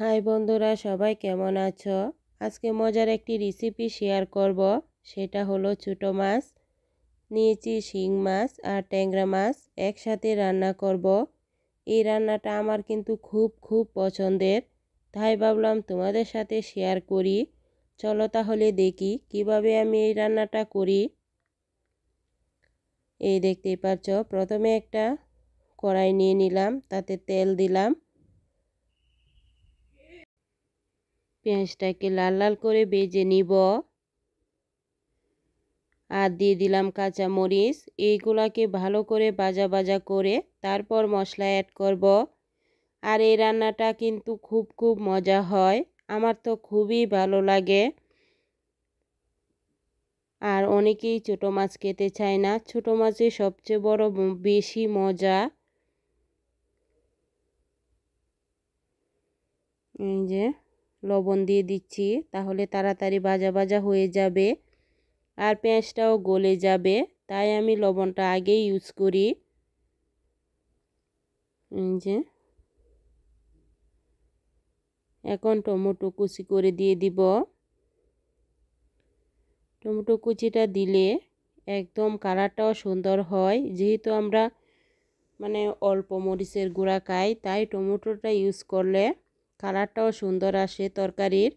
High বন্ধুরা, সবাই কেমন আছো? আজকে মজার একটি রেসিপি শেয়ার করব। সেটা হলো ছোট মাছ নিয়েছি, শিং মাছ আর ট্যাংরা মাছ একসাথে রান্না করব। এই রান্নাটা আমার কিন্তু খুব পছন্দের, তাই ভাবলাম তোমাদের সাথে শেয়ার করি। চলো তাহলে দেখি কিভাবে আমি এই রান্নাটা করি। এই দেখতেই পাচ্ছ, প্রথমে একটা কড়াই নিয়ে নিলাম, তাতে তেল দিলাম। পেঁয়াজটাকে লাল লাল করে ভেজে নিব। আর দিয়ে দিলাম কাঁচা মরিচ। এইগুলাকে ভালো করে ভাজা করে তারপর মশলা অ্যাড করব। আর এই রান্নাটা কিন্তু খুব মজা হয়, আমার তো খুবই ভালো লাগে। আর অনেকেই ছোট মাছ খেতে চায় না, ছোট মাছে সবচেয়ে বড় বেশি মজা। এই যে লবণ দিয়ে দিচ্ছি, তাহলে তাড়াতাড়ি ভাজা হয়ে যাবে আর পেঁয়াজটাও গলে যাবে, তাই আমি লবণটা আগেই ইউজ করি। এই যে এখন টমেটো কুচি করে দিয়ে দিব। টমেটো কুচিটা দিলে একদম কালারটাও সুন্দর হয়, যেহেতু আমরা অল্প মরিচের গুঁড়া খাই, তাই টমেটোটা ইউজ করলে কালারটাও সুন্দর আসে তরকারির।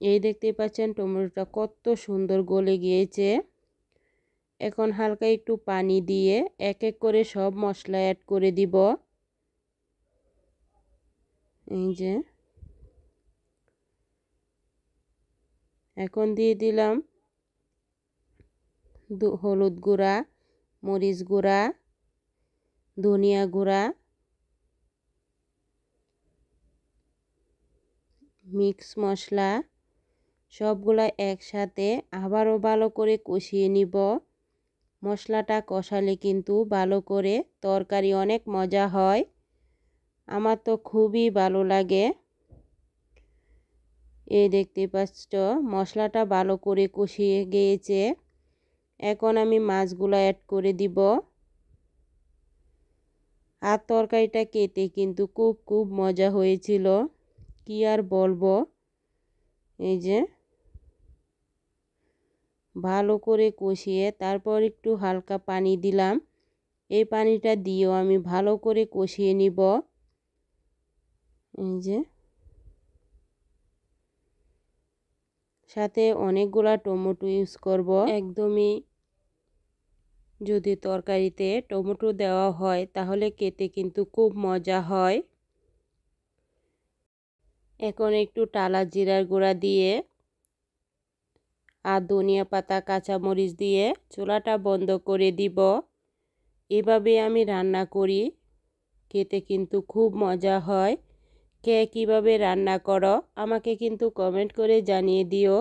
এই দেখতেই পাচ্ছেন টমেটোটা কত সুন্দর গলে গিয়েছে। এখন হালকা একটু পানি দিয়ে এক এক করে সব মশলা অ্যাড করে দিব। এই যে এখন দিয়ে দিলাম হলুদ গুঁড়া, মরিচ গুঁড়া, ধনিয়া গুঁড়া, মিক্স মশলা, সবগুলা একসাথে আবারও ভালো করে কষিয়ে নিব। মশলাটা কষালে কিন্তু ভালো করে তরকারি অনেক মজা হয়, আমার তো খুবই ভালো লাগে। এই দেখতে পাচ্ছ মশলাটা ভালো করে কষিয়ে গিয়েছে। এখন আমি মাছগুলো অ্যাড করে দিব। আর তরকারিটা খেতে কিন্তু খুব মজা হয়েছিল, কি আর বলবো। এই যে ভালো করে কষিয়ে তারপর একটু হালকা পানি দিলাম। এই পানিটা দিয়েও আমি ভালো করে কষিয়ে নিব। এই যে সাথে অনেকগুলা টমেটো ইউজ করব। একদমই যদি তরকারিতে টমেটো দেওয়া হয় তাহলে খেতে কিন্তু খুব মজা হয়। এখন একটু টালা জিরার গুঁড়া দিয়ে আর ধনিয়া পাতা, কাঁচামরিচ দিয়ে চুলাটা বন্ধ করে দিব। এভাবে আমি রান্না করি, খেতে কিন্তু খুব মজা হয়। কে কীভাবে রান্না করো আমাকে কিন্তু কমেন্ট করে জানিয়ে দিও।